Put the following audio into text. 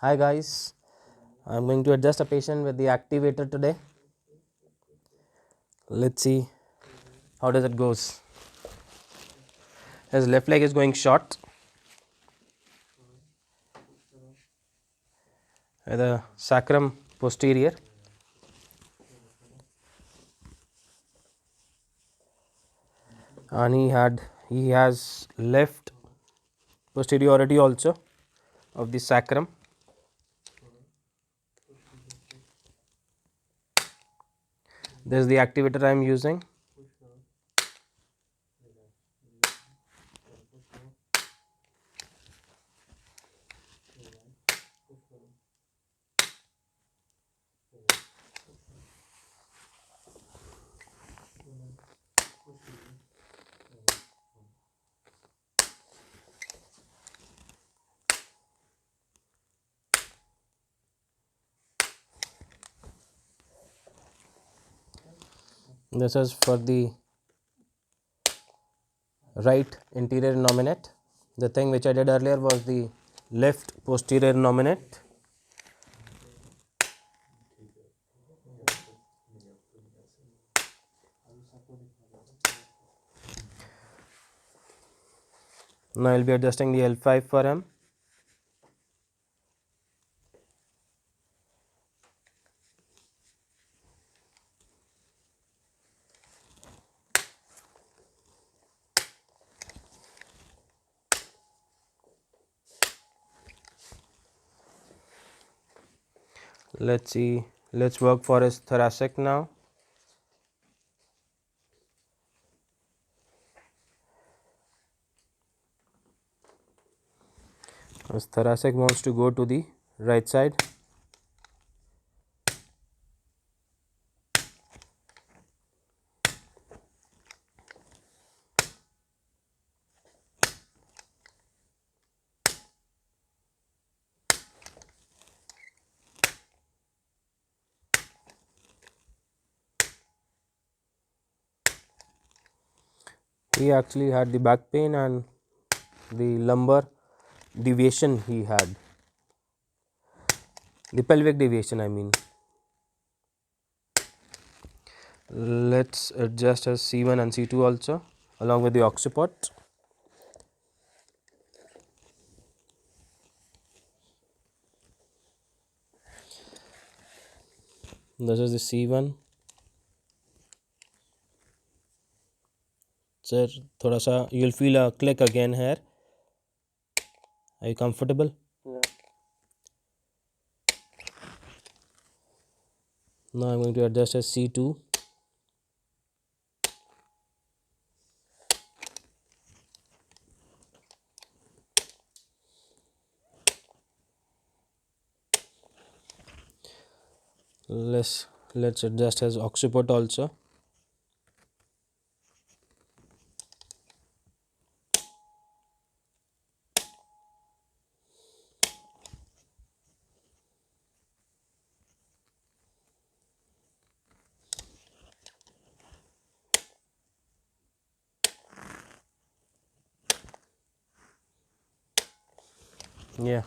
Hi guys, I'm going to adjust a patient with the activator today. Let's see how does it goes. His left leg is going short with the sacrum posterior. And he has left posteriority also of the sacrum. This is the activator I am using. This is for the right interior nominate. The thing which I did earlier was the left posterior nominate. Now I will be adjusting the L5 for him. Let's see, let's work for his thoracic now. His thoracic wants to go to the right side. He actually had the back pain and the lumbar deviation he had. The pelvic deviation, I mean. Let's adjust as C1 and C2 also along with the occiput. This is the C1. Sir, thoda sa you'll feel a click again here. Are you comfortable? Yeah. Now I'm going to adjust as C2. Let's adjust as occiput also. Yeah.